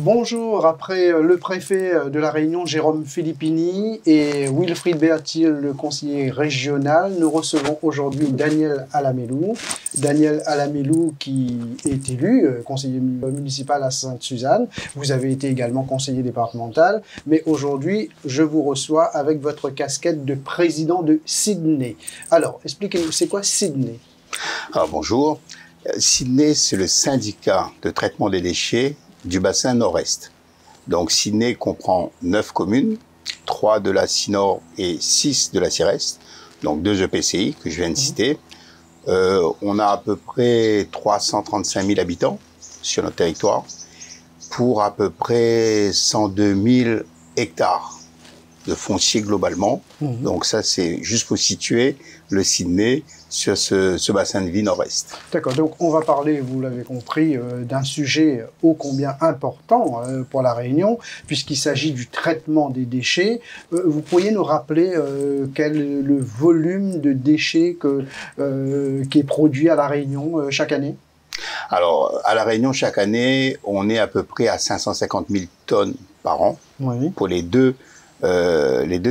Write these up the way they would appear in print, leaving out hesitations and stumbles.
Bonjour, après le préfet de la Réunion, Jérôme Filippini, et Wilfried Bertil, le conseiller régional, nous recevons aujourd'hui Daniel Alamelou. Daniel Alamelou qui est élu conseiller municipal à Sainte-Suzanne. Vous avez été également conseiller départemental, mais aujourd'hui, je vous reçois avec votre casquette de président de Sydney. Alors, expliquez-nous, c'est quoi Sydney? Alors, bonjour. Sydney, c'est le syndicat de traitement des déchets du bassin nord-est. Donc Sydney comprend 9 communes, 3 de la CINOR et 6 de la CIRES, donc 2 EPCI que je viens de citer. On a à peu près 335 000 habitants sur notre territoire pour à peu près 102 000 hectares de foncier globalement. Donc ça, c'est juste pour situer le Sydney sur ce bassin de vie nord-est. D'accord, donc on va parler, vous l'avez compris, d'un sujet ô combien important pour la Réunion, puisqu'il s'agit du traitement des déchets. Vous pourriez nous rappeler quel est le volume de déchets qui est produit à la Réunion chaque année? Alors, à la Réunion, chaque année, on est à peu près à 550 000 tonnes par an pour les deux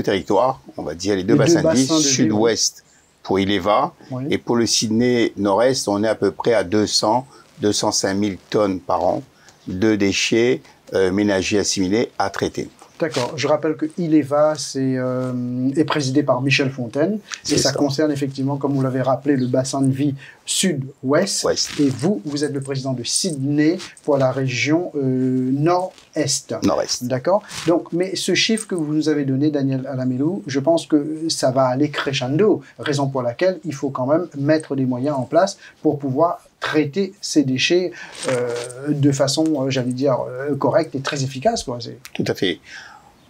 territoires, on va dire les deux bassins de vie, sud-ouest pour Ileva, et pour le Sydney nord-est, on est à peu près à 205 000 tonnes par an de déchets ménagers assimilés à traiter. D'accord. Je rappelle que Ileva est présidé par Michel Fontaine et ça concerne effectivement, comme vous l'avez rappelé, le bassin de vie sud-ouest. Et vous êtes le président de Sydney pour la région nord-est. Nord-est. D'accord. Donc, mais ce chiffre que vous nous avez donné, Daniel Alamelou, je pense que ça va aller crescendo, raison pour laquelle il faut quand même mettre des moyens en place pour pouvoir traiter ces déchets de façon, j'allais dire, correcte et très efficace, quoi. Tout à fait.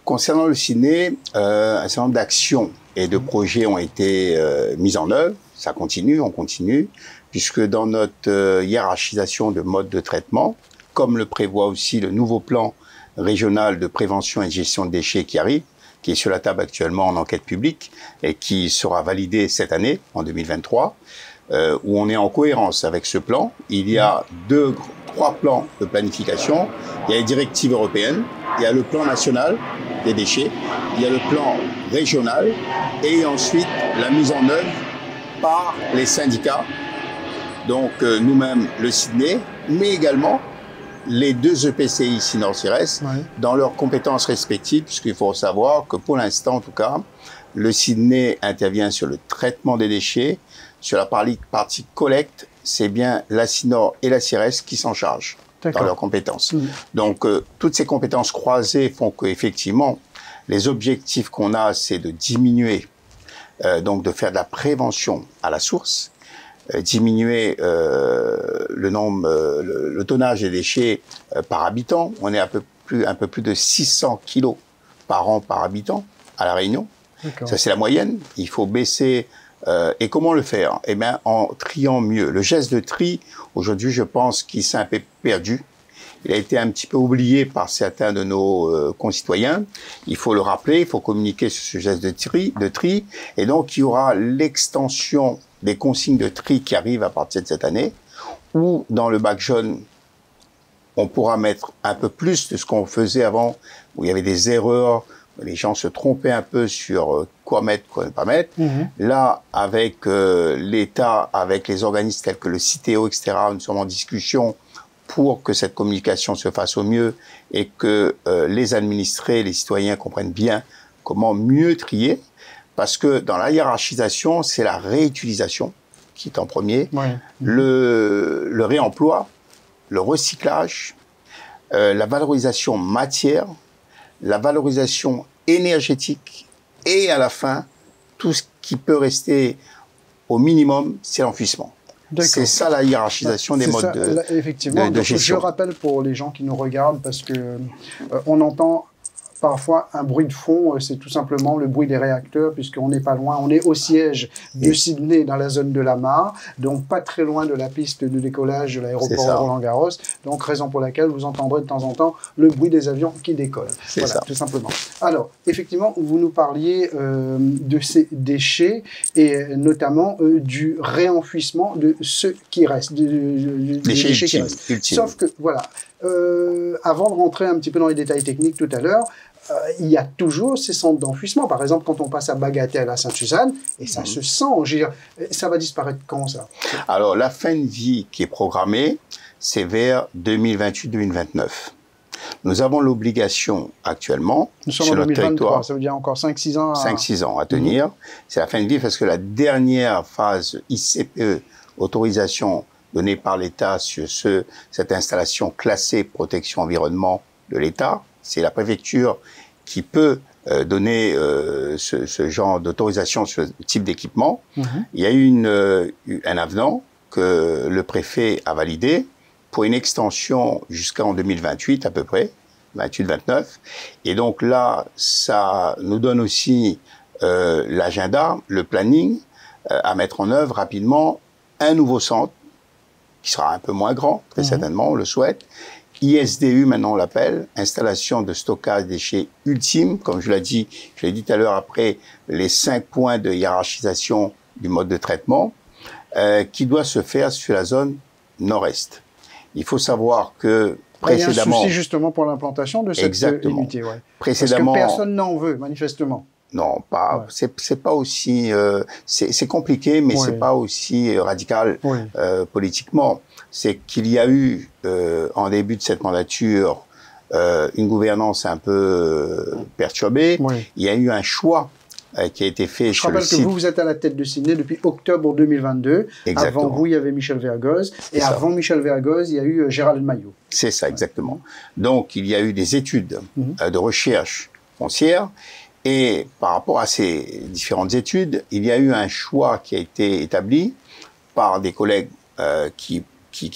Concernant le Sydney, un certain nombre d'actions et de projets ont été mis en œuvre. Ça continue, on continue, puisque dans notre hiérarchisation de mode de traitement, comme le prévoit aussi le nouveau plan régional de prévention et de gestion de déchets qui arrive, qui est sur la table actuellement en enquête publique et qui sera validé cette année, en 2023, où on est en cohérence avec ce plan. Il y a trois plans de planification. Il y a les directives européennes, il y a le plan national des déchets, il y a le plan régional et ensuite la mise en œuvre par les syndicats, donc nous-mêmes le Sydney, mais également les deux EPCI CINOR-CIRES dans leurs compétences respectives, puisqu'il faut savoir que pour l'instant en tout cas, le Sydney intervient sur le traitement des déchets. Sur la partie collecte, c'est bien la CINOR et la CIRES qui s'en chargent dans leurs compétences. Donc, toutes ces compétences croisées font qu'effectivement, les objectifs qu'on a, c'est de diminuer, donc de faire de la prévention à la source, diminuer le tonnage des déchets par habitant. On est un peu plus de 600 kilos par an par habitant à La Réunion. Ça, c'est la moyenne. Il faut baisser. Et comment le faire? Eh bien, en triant mieux. Le geste de tri, aujourd'hui, je pense qu'il s'est un peu perdu. Il a été un petit peu oublié par certains de nos concitoyens. Il faut le rappeler, il faut communiquer sur ce geste de tri. Et donc, il y aura l'extension des consignes de tri qui arrivent à partir de cette année, où dans le bac jaune, on pourra mettre un peu plus de ce qu'on faisait avant, où il y avait des erreurs, les gens se trompaient un peu sur quoi mettre, quoi ne pas mettre. Là, avec l'État, avec les organismes tels que le CITEO, etc., nous sommes en discussion pour que cette communication se fasse au mieux et que les administrés, les citoyens comprennent bien comment mieux trier. Parce que dans la hiérarchisation, c'est la réutilisation qui est en premier, le réemploi, le recyclage, la valorisation matière, la valorisation énergétique et à la fin, tout ce qui peut rester au minimum, c'est l'enfouissement. C'est ça la hiérarchisation des modes de gestion. Je rappelle pour les gens qui nous regardent, parce que on entend parfois un bruit de fond, c'est tout simplement le bruit des réacteurs, puisqu'on n'est pas loin, on est au siège de Sydney, dans la zone de la Mare, donc pas très loin de la piste de décollage de l'aéroport Roland-Garros, donc raison pour laquelle vous entendrez de temps en temps le bruit des avions qui décollent. Voilà, tout simplement. Alors, effectivement, vous nous parliez de ces déchets, et notamment du réenfouissement de ceux qui restent, des déchets qui restent. Sauf que, voilà, avant de rentrer un petit peu dans les détails techniques tout à l'heure, il y a toujours ces centres d'enfouissement. Par exemple, quand on passe à Bagatelle, à Sainte-Suzanne, et ça se sent, je veux dire, ça va disparaître quand, ça? Alors, la fin de vie qui est programmée, c'est vers 2028-2029. Nous avons l'obligation actuellement, sur notre territoire, ça veut dire encore 5-6 ans. 5-6 ans à tenir. C'est la fin de vie parce que la dernière phase ICPE, autorisation donnée par l'État sur cette installation classée protection environnement de l'État, c'est la préfecture qui peut donner ce genre d'autorisation sur ce type d'équipement. Il y a eu un avenant que le préfet a validé pour une extension jusqu'en 2028 à peu près, 28-29. Et donc là, ça nous donne aussi l'agenda, le planning à mettre en œuvre rapidement un nouveau centre qui sera un peu moins grand, très certainement, on le souhaite. ISDU, maintenant on l'appelle, installation de stockage des déchets ultime, comme je l'ai dit tout à l'heure, après les 5 points de hiérarchisation du mode de traitement, qui doit se faire sur la zone nord-est. Il faut savoir que précédemment... Il y a un souci justement pour l'implantation de cette unité. Ouais. Précédemment, parce que personne n'en veut, manifestement. Non, pas. Ouais. C'est pas aussi. C'est compliqué, mais c'est pas aussi radical politiquement. C'est qu'il y a eu en début de cette mandature une gouvernance un peu perturbée. Il y a eu un choix qui a été fait sur le site. Je rappelle que vous êtes à la tête de Sydney depuis octobre 2022. Exactement. Avant vous, il y avait Michel Vergoz. Et avant Michel Vergoz, il y a eu Gérald Maillot. C'est ça, exactement. Donc, il y a eu des études de recherche foncière. Et par rapport à ces différentes études, il y a eu un choix qui a été établi par des collègues qui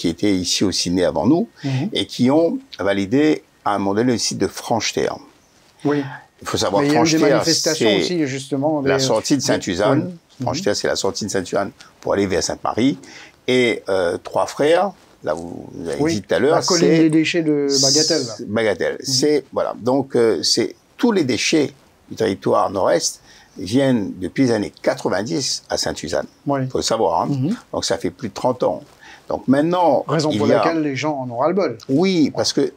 étaient ici au Sydney avant nous et qui ont validé à un moment donné le site de Franche-Terre. Oui. Il faut savoir que Franche-Terre, c'est aussi, justement, la sortie de Sainte-Suzanne. Franche-Terre, c'est la sortie de Sainte-Suzanne pour aller vers Sainte-Marie. Et Trois Frères, là vous avez dit tout à l'heure, la colline des déchets de Bagatelle. Bagatelle. C'est, voilà. Donc, c'est tous les déchets du territoire nord-est viennent depuis les années 90 à Sainte-Suzanne. Il faut le savoir. Hein. Donc, ça fait plus de 30 ans. Donc, maintenant... Raison pour laquelle les gens en ont ras-le-bol. Oui, parce que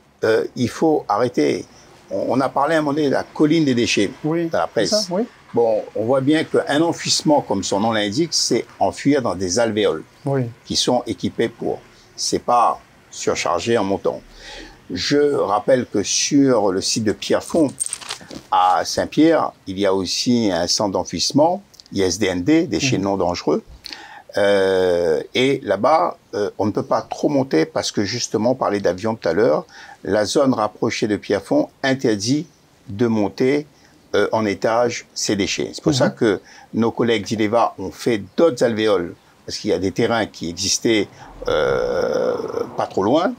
il faut arrêter. On a parlé à un moment donné de la colline des déchets dans la presse. Ça, Bon, on voit bien qu'un enfouissement, comme son nom l'indique, c'est enfuir dans des alvéoles qui sont équipés pour. C'est pas surchargé en montant. Je rappelle que sur le site de Pierrefonds, à Saint-Pierre, il y a aussi un centre d'enfouissement, ISDND, déchets non dangereux. Et là-bas, on ne peut pas trop monter parce que justement, on parlait d'avion tout à l'heure, la zone rapprochée de Pierrefonds interdit de monter en étage ces déchets. C'est pour ça que nos collègues d'Ileva ont fait d'autres alvéoles, parce qu'il y a des terrains qui existaient pas trop loin,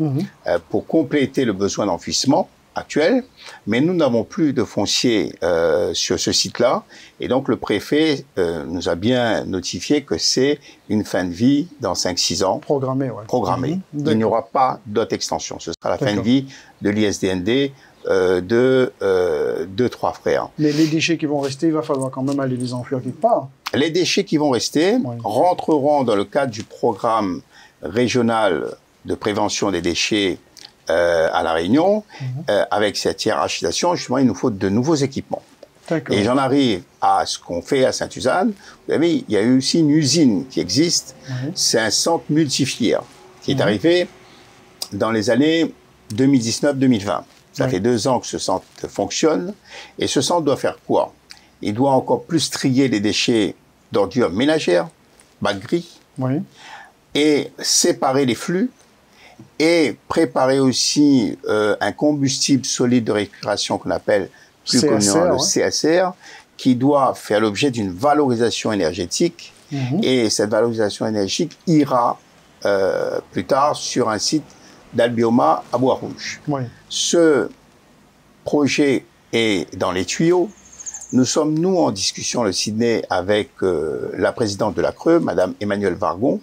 pour compléter le besoin d'enfouissement actuel, mais nous n'avons plus de foncier sur ce site-là, et donc le préfet nous a bien notifié que c'est une fin de vie dans 5-6 ans. Programmée, Il n'y aura pas d'autre extension. Ce sera la fin de vie de l'ISDND de Trois Frères. Mais les déchets qui vont rester, il va falloir quand même aller les enfouir quelque part. Les déchets qui vont rester rentreront dans le cadre du programme régional de prévention des déchets à La Réunion. Avec cette hiérarchisation, justement, il nous faut de nouveaux équipements. Et j'en arrive à ce qu'on fait à Sainte-Suzanne. Vous savez, il y a eu aussi une usine qui existe. C'est un centre multifilière qui est arrivé dans les années 2019-2020. Ça fait 2 ans que ce centre fonctionne. Et ce centre doit faire quoi? Il doit encore plus trier les déchets d'ordures ménagères, bacs gris, et séparer les flux, et préparer aussi un combustible solide de récupération qu'on appelle plus communément le CSR, qui doit faire l'objet d'une valorisation énergétique. Et cette valorisation énergétique ira plus tard sur un site d'Albioma à Bois-Rouge. Ce projet est dans les tuyaux. Nous sommes, nous, en discussion le Sydney avec la présidente de la Creux, Madame Emmanuelle Vargon,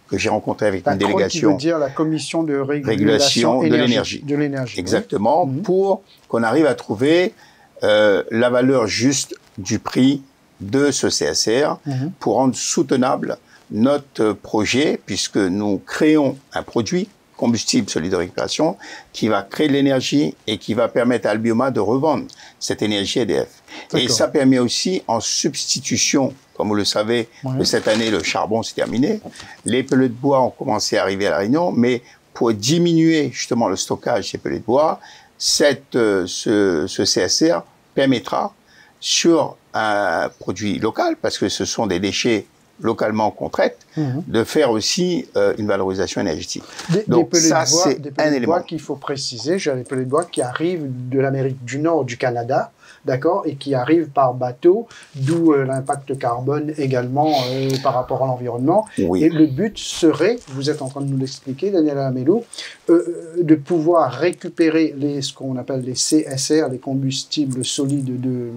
que j'ai rencontré avec une délégation. Qui veut dire la commission de régulation de l'énergie. Exactement, pour qu'on arrive à trouver la valeur juste du prix de ce CSR pour rendre soutenable notre projet, puisque nous créons un produit combustible solide de récupération qui va créer de l'énergie et qui va permettre à Albioma de revendre cette énergie EDF. Et ça permet aussi, en substitution, comme vous le savez, cette année, le charbon s'est terminé. Les pellets de bois ont commencé à arriver à La Réunion, mais pour diminuer justement le stockage des pellets de bois, ce CSR permettra sur un produit local, parce que ce sont des déchets localement qu'on traite, de faire aussi une valorisation énergétique. Donc ça, c'est un élément qu'il faut préciser. J'ai des pellets de bois qui arrivent de l'Amérique du Nord, du Canada, d'accord, et qui arrivent par bateau, d'où l'impact carbone également par rapport à l'environnement. Oui. Et le but serait, vous êtes en train de nous l'expliquer, Daniel Alamelo, de pouvoir récupérer ce qu'on appelle les CSR, les combustibles solides de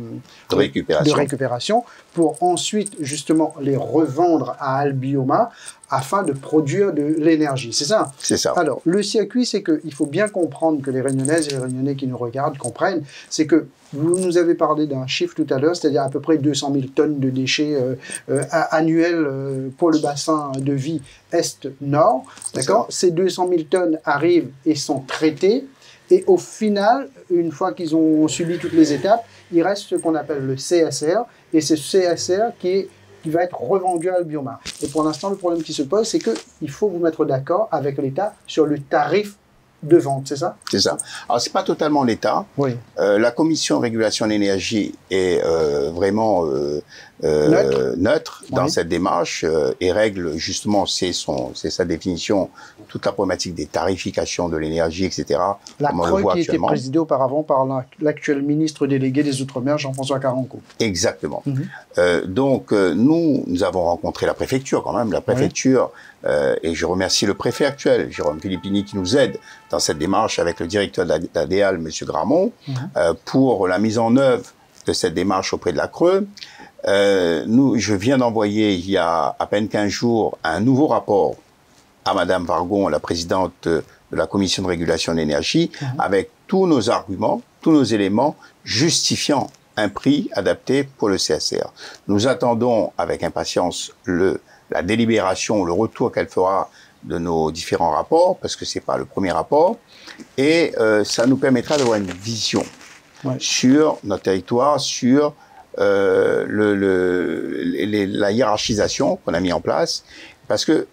récupération, pour ensuite justement les revendre à Albioma afin de produire de l'énergie. C'est ça? C'est ça. Alors, le circuit, c'est qu'il faut bien comprendre que les Réunionnaises et les Réunionnais qui nous regardent comprennent, c'est que vous nous avez parlé d'un chiffre tout à l'heure, c'est-à-dire à peu près 200 000 tonnes de déchets annuels pour le bassin de vie Est-Nord. D'accord? Ces 200 000 tonnes arrivent et sont traitées. Et au final, une fois qu'ils ont subi toutes les étapes, il reste ce qu'on appelle le CSR. Et c'est ce CSR qui va être revendu à Albioma. Et pour l'instant, le problème qui se pose, c'est qu'il faut vous mettre d'accord avec l'État sur le tarif de vente, c'est ça? C'est ça. Alors, c'est pas totalement l'État. Oui. La Commission de régulation de l'énergie est vraiment neutre dans cette démarche et règle justement, c'est sa définition, toute la problématique des tarifications de l'énergie, etc. La CRE qui était présidée auparavant par l'actuel ministre délégué des Outre-mer, Jean-François Carenco. Exactement. Donc, nous avons rencontré la préfecture quand même, la préfecture, et je remercie le préfet actuel, Jérôme Filippini, qui nous aide dans cette démarche avec le directeur de la DEAL, M. Gramont, pour la mise en œuvre de cette démarche auprès de la CRE. Je viens d'envoyer il y a à peine 15 jours un nouveau rapport à Madame Vargon, la présidente de la Commission de régulation de l'énergie, avec tous nos arguments, tous nos éléments justifiant un prix adapté pour le CSR. Nous attendons avec impatience la délibération, le retour qu'elle fera de nos différents rapports, parce que c'est pas le premier rapport, et ça nous permettra d'avoir une vision sur notre territoire, sur la hiérarchisation qu'on a mis en place, parce que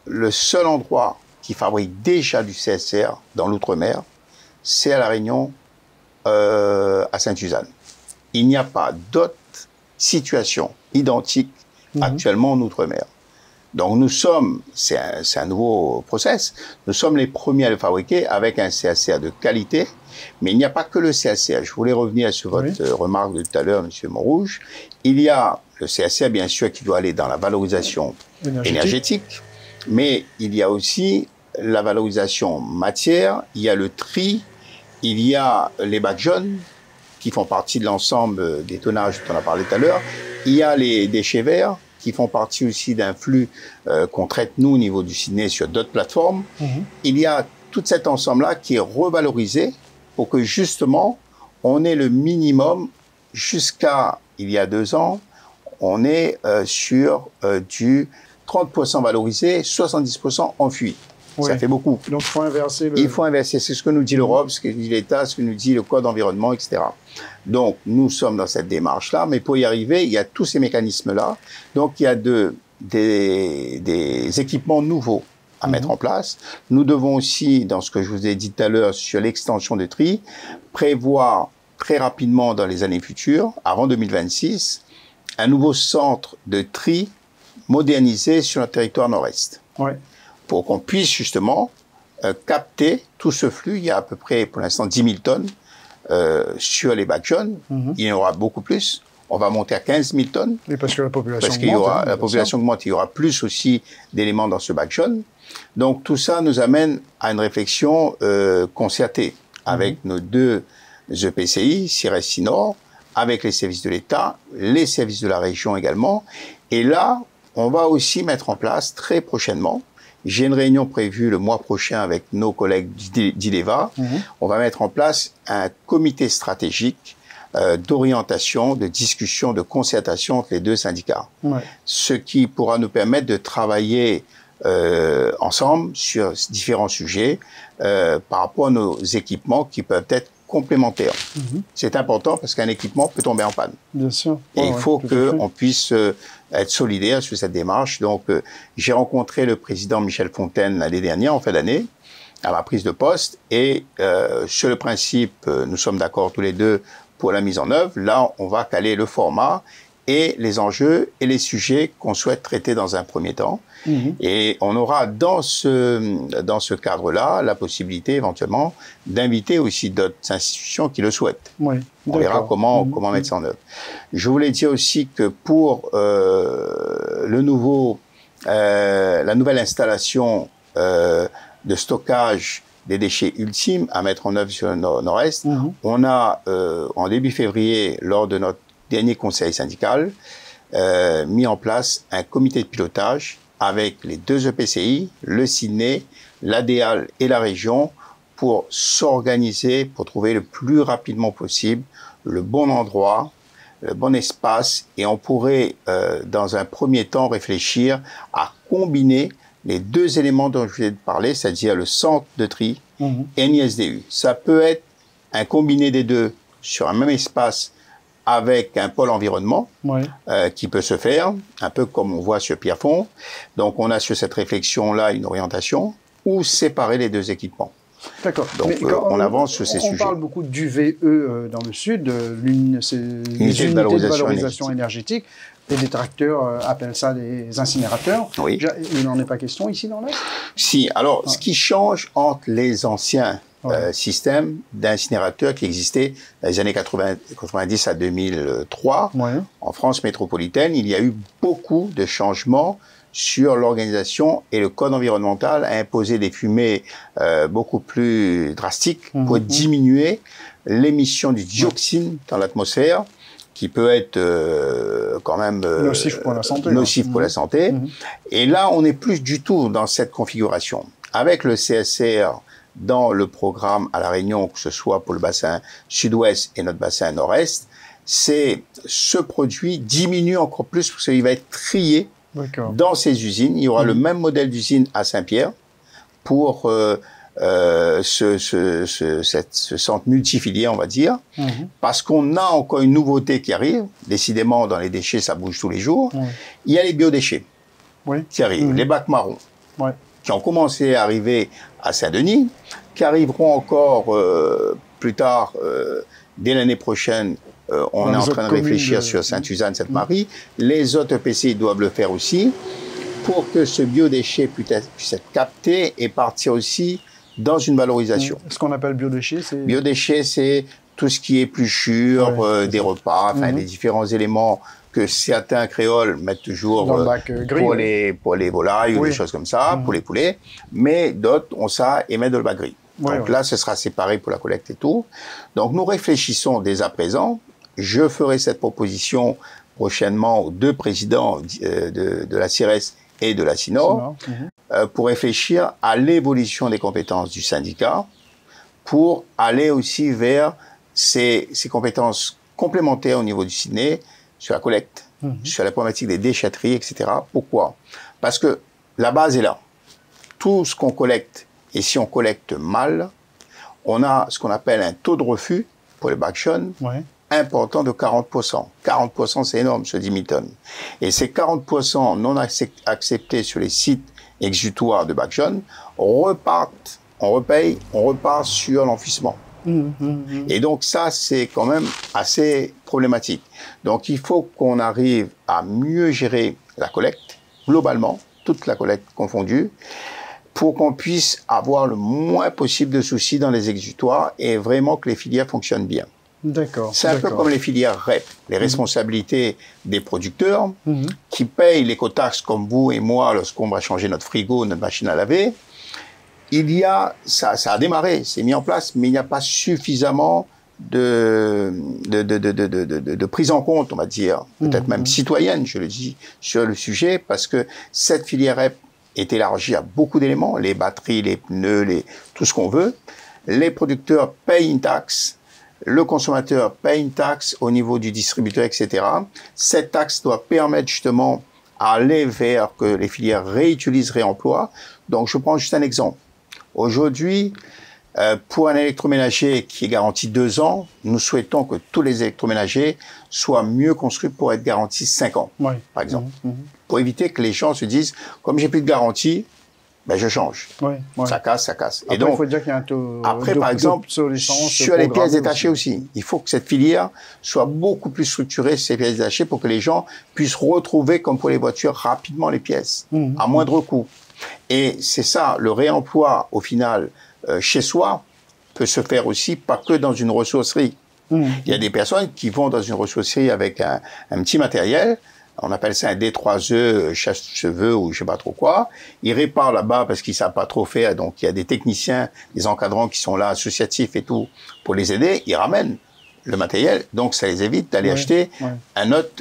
le seul endroit qui fabrique déjà du CSR dans l'outre-mer, c'est à La Réunion, à Sainte-Suzanne. Il n'y a pas d'autre situation identique actuellement en outre-mer. Donc nous sommes, c'est un nouveau process, nous sommes les premiers à le fabriquer avec un CSR de qualité, mais il n'y a pas que le CSR. Je voulais revenir sur votre remarque de tout à l'heure, M. Montrouge. Il y a le CSR, bien sûr, qui doit aller dans la valorisation énergétique, mais il y a aussi la valorisation matière, il y a le tri, il y a les bacs jaunes, qui font partie de l'ensemble des tonnages dont on a parlé tout à l'heure, il y a les déchets verts, qui font partie aussi d'un flux qu'on traite, nous, au niveau du Sydney, sur d'autres plateformes. Il y a tout cet ensemble-là qui est revalorisé pour que, justement, on ait le minimum jusqu'à, il y a 2 ans, on est sur du 30% valorisé, 70% enfui. Ça fait beaucoup. Donc, il faut inverser Il faut inverser. C'est ce que nous dit l'Europe, ce que nous dit l'État, ce que nous dit le Code environnement, etc. Donc, nous sommes dans cette démarche-là, mais pour y arriver, il y a tous ces mécanismes-là. Donc, il y a des équipements nouveaux à mettre en place. Nous devons aussi, dans ce que je vous ai dit tout à l'heure sur l'extension de tri, prévoir très rapidement dans les années futures, avant 2026, un nouveau centre de tri modernisé sur le territoire nord-est. Pour qu'on puisse justement capter tout ce flux. Il y a à peu près, pour l'instant, 10 000 tonnes sur les bacs jaunes. Il y en aura beaucoup plus. On va monter à 15 000 tonnes. Oui, parce que la population augmente. Parce qu'il y aura, la population augmente. Il y aura plus aussi d'éléments dans ce bac jaune. Donc, tout ça nous amène à une réflexion concertée avec nos 2 EPCI, CIRES Nord, avec les services de l'État, les services de la région également. Et là, on va aussi mettre en place très prochainement, j'ai une réunion prévue le mois prochain avec nos collègues d'ILEVA. On va mettre en place un comité stratégique d'orientation, de discussion, de concertation entre les 2 syndicats. Ce qui pourra nous permettre de travailler ensemble sur différents sujets par rapport à nos équipements qui peuvent être complémentaires. C'est important parce qu'un équipement peut tomber en panne. Bien sûr. Et il faut qu'on puisse être solidaire sur cette démarche. Donc, j'ai rencontré le président Michel Fontaine l'année dernière, en fin d'année, à ma prise de poste. Et sur le principe, nous sommes d'accord tous les deux pour la mise en œuvre. Là, on va caler le format et les enjeux et les sujets qu'on souhaite traiter dans un premier temps. Et on aura dans ce cadre-là la possibilité éventuellement d'inviter aussi d'autres institutions qui le souhaitent. Oui, on verra comment mettre ça en œuvre. Je voulais dire aussi que pour la nouvelle installation de stockage des déchets ultimes à mettre en œuvre sur le Nord-Est, on a en début février, lors de notre dernier conseil syndical, mis en place un comité de pilotage avec les 2 EPCI, le Sydney, l'ADEAL et la région, pour s'organiser, pour trouver le plus rapidement possible le bon endroit, le bon espace, et on pourrait, dans un premier temps, réfléchir à combiner les 2 éléments dont je viens de parler, c'est-à-dire le centre de tri et l'ISDU. Ça peut être un combiné des 2 sur un même espace avec un pôle environnement qui peut se faire, un peu comme on voit sur Pierrefonds. Donc, on a sur cette réflexion-là une orientation, ou séparer les 2 équipements. D'accord. Donc, on avance sur ces sujets. On parle beaucoup d'UVE dans le sud, les unités de valorisation énergétique. Les détracteurs appellent ça des incinérateurs. Oui. Il n'en est pas question ici dans l'Est? Si. Alors, ce qui change entre les anciens système d'incinérateurs qui existait dans les années 90 à 2003. En France métropolitaine, il y a eu beaucoup de changements sur l'organisation et le code environnemental a imposé des fumées beaucoup plus drastiques pour diminuer l'émission du dioxine dans l'atmosphère, qui peut être quand même nocif pour la santé. Nocif pour la santé. Et là, on n'est plus du tout dans cette configuration. Avec le CSR dans le programme à La Réunion, que ce soit pour le bassin sud-ouest et notre bassin nord-est, ce produit diminue encore plus parce qu'il va être trié dans ces usines. Il y aura le même modèle d'usine à Saint-Pierre pour ce centre multifilié, on va dire, parce qu'on a encore une nouveauté qui arrive. Décidément, dans les déchets, ça bouge tous les jours. Il y a les biodéchets qui arrivent, les bacs marrons, qui ont commencé à arriver à Saint-Denis, qui arriveront encore plus tard, dès l'année prochaine. On est en train de réfléchir sur Sainte-Suzanne, Sainte-Marie. Les autres EPCI doivent le faire aussi, pour que ce biodéchet puisse être capté et partir aussi dans une valorisation. Ce qu'on appelle biodéchet, c'est... Biodéchet, c'est tout ce qui est épluchure, des repas, enfin des différents éléments que certains créoles mettent toujours dans le bac gris, pour les volailles ou des choses comme ça, pour les poulets, mais d'autres ont ça et mettent dans le bac gris. Donc là, ce sera séparé pour la collecte et tout. Donc nous réfléchissons dès à présent. Je ferai cette proposition prochainement aux 2 présidents de la CIRES et de la CINOR pour réfléchir à l'évolution des compétences du syndicat, pour aller aussi vers ces compétences complémentaires au niveau du Sydney, sur la collecte, sur la problématique des déchetteries, etc. Pourquoi? Parce que la base est là. Tout ce qu'on collecte, et si on collecte mal, on a ce qu'on appelle un taux de refus pour les bacs jaunes important de 40%. 40%, c'est énorme sur 10 000 tonnes. Et ces 40% non acceptés sur les sites exutoires de bacs jaunes repartent, on repart sur l'enfouissement. Et donc ça, c'est quand même assez problématique. Donc il faut qu'on arrive à mieux gérer la collecte, globalement, toute la collecte confondue, pour qu'on puisse avoir le moins possible de soucis dans les exutoires et vraiment que les filières fonctionnent bien. C'est un peu comme les filières REP, les responsabilités des producteurs qui payent l'écotaxe comme vous et moi lorsqu'on va changer notre frigo, notre machine à laver. Ça a démarré, c'est mis en place, mais il n'y a pas suffisamment de prise en compte, on va dire, peut-être même citoyenne, je le dis, sur le sujet, parce que cette filière REP est élargie à beaucoup d'éléments, les batteries, les pneus, tout ce qu'on veut. Les producteurs payent une taxe, le consommateur paye une taxe au niveau du distributeur, etc. Cette taxe doit permettre justement aller vers que les filières réutilisent, réemploient. Donc, je prends juste un exemple. Aujourd'hui, pour un électroménager qui est garanti 2 ans, nous souhaitons que tous les électroménagers soient mieux construits pour être garantis 5 ans, par exemple. Pour éviter que les gens se disent, comme j'ai plus de garantie, ben je change. Ça casse, ça casse. Après, et donc, il faut dire qu'il y a un taux après, par exemple, sur les pièces détachées aussi, il faut que cette filière soit beaucoup plus structurée, ces pièces détachées, pour que les gens puissent retrouver, comme pour les voitures, rapidement les pièces, à moindre coût. Et c'est ça, le réemploi, au final, chez soi, peut se faire aussi, pas que dans une ressourcerie. Il y a des personnes qui vont dans une ressourcerie avec un petit matériel, on appelle ça un D3E, chasse-cheveux ou je sais pas trop quoi. Ils réparent là-bas parce qu'ils savent pas trop faire, donc il y a des techniciens, des encadrants qui sont là, associatifs et tout, pour les aider. Ils ramènent le matériel, donc ça les évite d'aller acheter une autre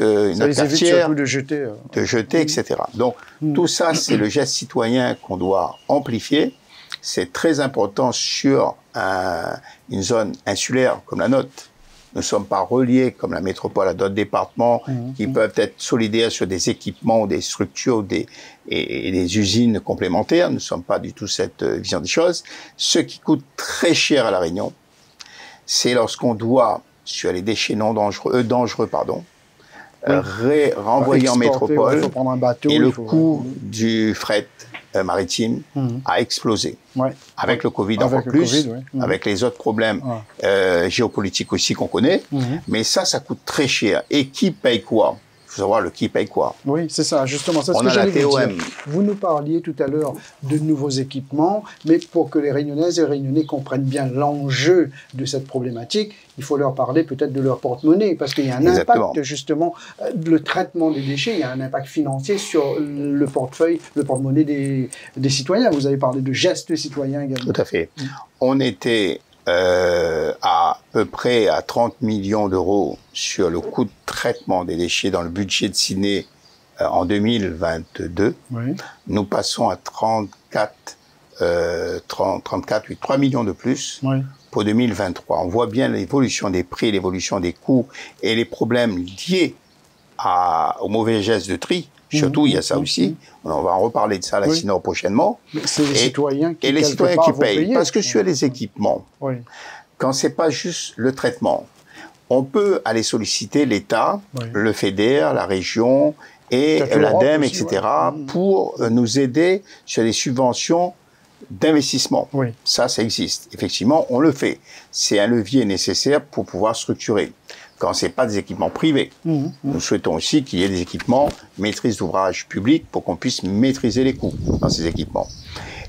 cafetière, de jeter, etc. Donc tout ça, c'est le geste citoyen qu'on doit amplifier. C'est très important sur une zone insulaire comme la nôtre. Nous ne sommes pas reliés, comme la métropole, à d'autres départements qui peuvent être solidaires sur des équipements, des structures et des usines complémentaires. Nous ne sommes pas du tout cette vision des choses. Ce qui coûte très cher à La Réunion, c'est lorsqu'on doit, sur les déchets dangereux, renvoyer en métropole, prendre un bateau, et le coût du fret maritime a explosé. Avec le Covid encore plus, avec les autres problèmes géopolitiques aussi qu'on connaît. Mais ça coûte très cher. Et qui paye quoi? Il faut savoir qui paye quoi. Oui, c'est ça, justement. C'est ce que j'allais vous dire. Vous nous parliez tout à l'heure de nouveaux équipements, mais pour que les Réunionnaises et les Réunionnais comprennent bien l'enjeu de cette problématique, il faut leur parler peut-être de leur porte-monnaie, parce qu'il y a un impact, justement, le traitement des déchets, il y a un impact financier sur le portefeuille, le porte-monnaie des citoyens. Vous avez parlé de gestes citoyens également. Tout à fait. On était à peu près à 30 millions d'euros sur le coût de traitement des déchets dans le budget de Sydney en 2022. Nous passons à 3 millions de plus pour 2023. On voit bien l'évolution des prix, l'évolution des coûts et les problèmes liés au mauvais geste de tri. Surtout, il y a ça aussi. On va en reparler de ça à la Sinor prochainement. C'est les citoyens qui, payent. Parce que sur les équipements, quand c'est pas juste le traitement, on peut aller solliciter l'État, le FEDER, la région et l'ADEME, etc., pour nous aider sur des subventions d'investissement. Ça existe. Effectivement, on le fait. C'est un levier nécessaire pour pouvoir structurer. Quand c'est pas des équipements privés. Nous souhaitons aussi qu'il y ait des équipements maîtrise d'ouvrage public pour qu'on puisse maîtriser les coûts dans ces équipements.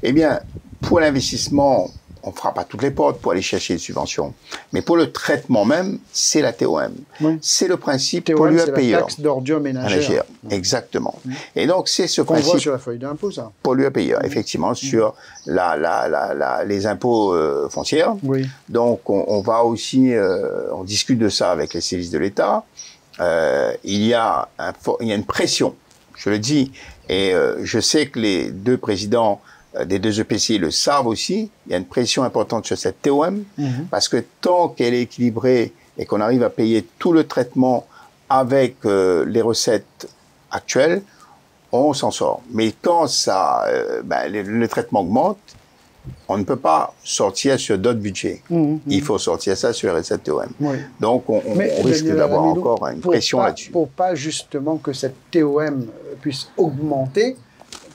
Eh bien, pour l'investissement, on ne fera pas toutes les portes pour aller chercher des subventions. Mais pour le traitement même, c'est la TOM. C'est le principe pollueur-payeur. C'est la taxe d'ordures ménagères. Exactement. Et donc, c'est ce principe. On voit sur la feuille d'impôt, ça. Pollueur-payeur, effectivement, sur les impôts fonciers. Donc, on va aussi, on discute de ça avec les services de l'État. Il y a une pression, je le dis, et je sais que les deux présidents des deux EPCI le savent aussi. Il y a une pression importante sur cette TOM, parce que tant qu'elle est équilibrée et qu'on arrive à payer tout le traitement avec les recettes actuelles, on s'en sort. Mais quand le traitement augmente, on ne peut pas sortir sur d'autres budgets. Il faut sortir ça sur les recettes TOM. Donc, on risque d'avoir encore une pression là-dessus. Pour pas justement que cette TOM puisse augmenter,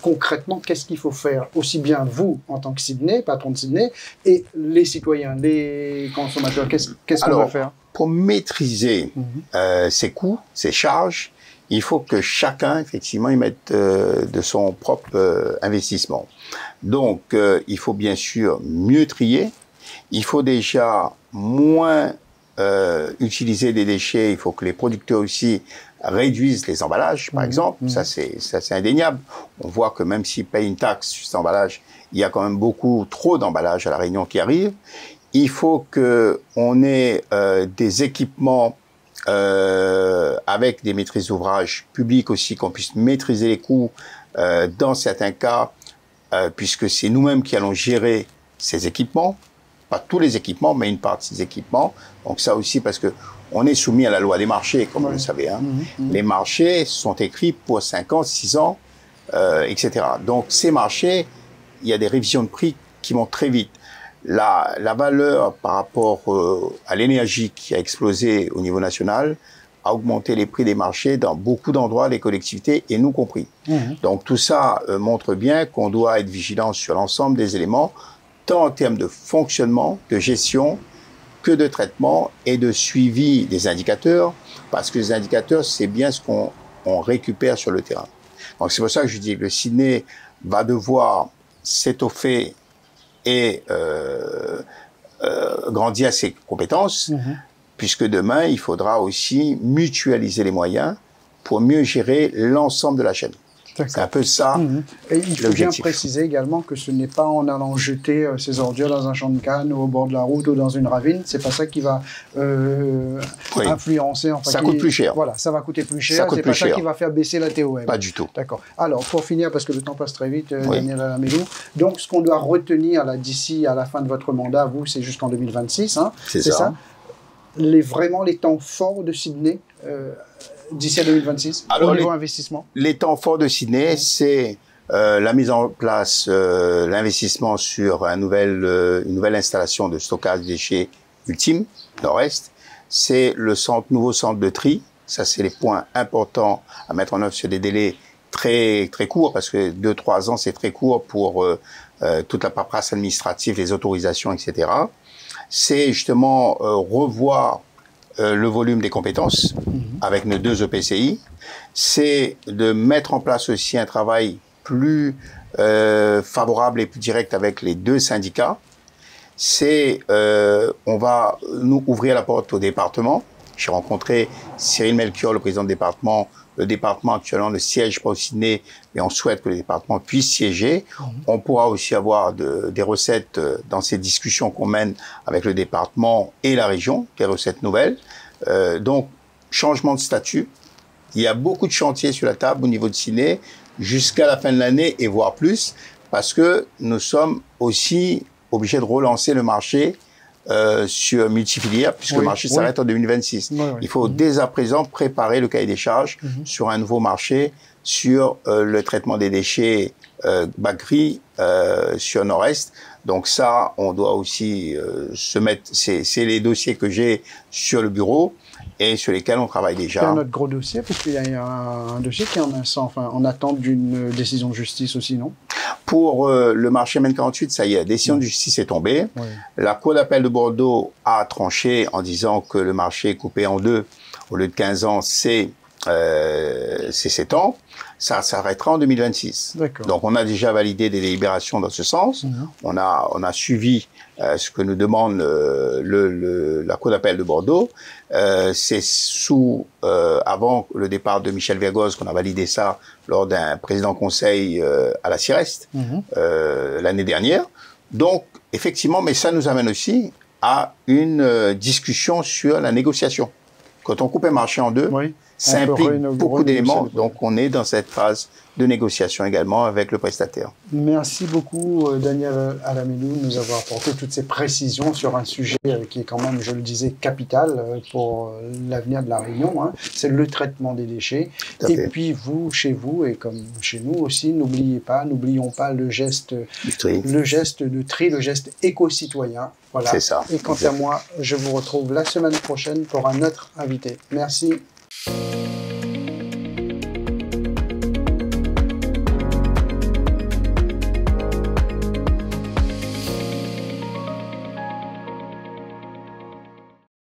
concrètement, qu'est-ce qu'il faut faire? Aussi bien vous, en tant que Sydney, patron de Sydney, et les citoyens, les consommateurs, qu'est-ce qu'on va faire? Pour maîtriser ses coûts, ses charges, il faut que chacun, effectivement, y mette de son propre investissement. Donc, il faut bien sûr mieux trier. Il faut déjà moins utiliser des déchets. Il faut que les producteurs aussi réduisent les emballages, par exemple. Ça, c'est indéniable. On voit que même s'ils payent une taxe sur cet emballage, il y a quand même beaucoup trop d'emballages à La Réunion qui arrivent. Il faut qu'on ait des équipements avec des maîtrises d'ouvrage publiques aussi, qu'on puisse maîtriser les coûts dans certains cas, puisque c'est nous-mêmes qui allons gérer ces équipements. Pas tous les équipements, mais une partie des équipements. Donc ça aussi, parce que on est soumis à la loi des marchés, comme vous le savez. Hein. Les marchés sont écrits pour 5 ans, 6 ans, etc. Donc, ces marchés, il y a des révisions de prix qui vont très vite. La valeur par rapport à l'énergie qui a explosé au niveau national a augmenté les prix des marchés dans beaucoup d'endroits, les collectivités, et nous compris. Donc tout ça montre bien qu'on doit être vigilant sur l'ensemble des éléments, tant en termes de fonctionnement, de gestion, que de traitement et de suivi des indicateurs, parce que les indicateurs, c'est bien ce qu'on récupère sur le terrain. Donc c'est pour ça que je dis que le Sydney va devoir s'étoffer et grandir ses compétences, puisque demain, il faudra aussi mutualiser les moyens pour mieux gérer l'ensemble de la chaîne. C'est un peu ça Et il faut bien préciser également que ce n'est pas en allant jeter ces ordures dans un champ de canne ou au bord de la route ou dans une ravine, c'est pas ça qui va influencer. Enfin, ça coûte plus cher. Voilà, ça va coûter plus cher. C'est pas ça qui va faire baisser la TOM. Pas du tout. D'accord. Alors, pour finir, parce que le temps passe très vite, Daniel Alamélou, donc ce qu'on doit retenir là d'ici à la fin de votre mandat, vous, c'est jusqu'en 2026, hein, c'est ça. Vraiment les temps forts de Sydney d'ici à 2026, alors, au niveau investissement? Les temps forts de Sydney, c'est la mise en place, l'investissement sur une nouvelle installation de stockage de déchets ultime, Nord-Est. C'est le nouveau centre de tri. Ça, c'est les points importants à mettre en œuvre sur des délais très, très courts, parce que 2-3 ans, c'est très court pour toute la paperasse administrative, les autorisations, etc. C'est justement revoir le volume des compétences avec nos 2 EPCI. C'est de mettre en place aussi un travail plus favorable et plus direct avec les 2 syndicats. C'est, on va nous ouvrir la porte au département. J'ai rencontré Cyril Melchior, le président du département. Le département actuellement ne siège pas au Sydney, mais on souhaite que le département puisse siéger. On pourra aussi avoir des recettes dans ces discussions qu'on mène avec le département et la région, des recettes nouvelles. Donc, changement de statut. Il y a beaucoup de chantiers sur la table au niveau de Sydney jusqu'à la fin de l'année et voire plus, parce que nous sommes aussi obligés de relancer le marché sur multifilières, puisque le marché s'arrête en 2026. Il faut dès à présent préparer le cahier des charges sur un nouveau marché, sur le traitement des déchets bas-gris sur Nord-Est. Donc ça, on doit aussi se mettre... C'est les dossiers que j'ai sur le bureau et sur lesquels on travaille déjà. C'est un autre gros dossier, parce qu'il y a un dossier qui est en attente d'une décision de justice aussi, non? Pour le marché MN48, ça y est, la décision de justice est tombée. La Cour d'appel de Bordeaux a tranché en disant que le marché coupé en 2, au lieu de 15 ans, c'est 7 ans. Ça s'arrêtera en 2026. Donc, on a déjà validé des délibérations dans ce sens. On a suivi ce que nous demande la Cour d'appel de Bordeaux. C'est avant le départ de Michel Vergoz qu'on a validé ça lors d'un président conseil à la CIREST l'année dernière. Donc, effectivement, mais ça nous amène aussi à une discussion sur la négociation. Quand on coupe un marché en 2, ça implique beaucoup d'éléments. Donc, on est dans cette phase de négociation également avec le prestataire. Merci beaucoup, Daniel Alamélou, de nous avoir apporté toutes ces précisions sur un sujet qui est quand même, je le disais, capital pour l'avenir de la Réunion. Hein. C'est le traitement des déchets. Et puis, vous, chez vous, et comme chez nous aussi, n'oublions pas le geste de tri, le geste éco-citoyen. Voilà. C'est ça. Et quant à moi, je vous retrouve la semaine prochaine pour un autre invité. Merci.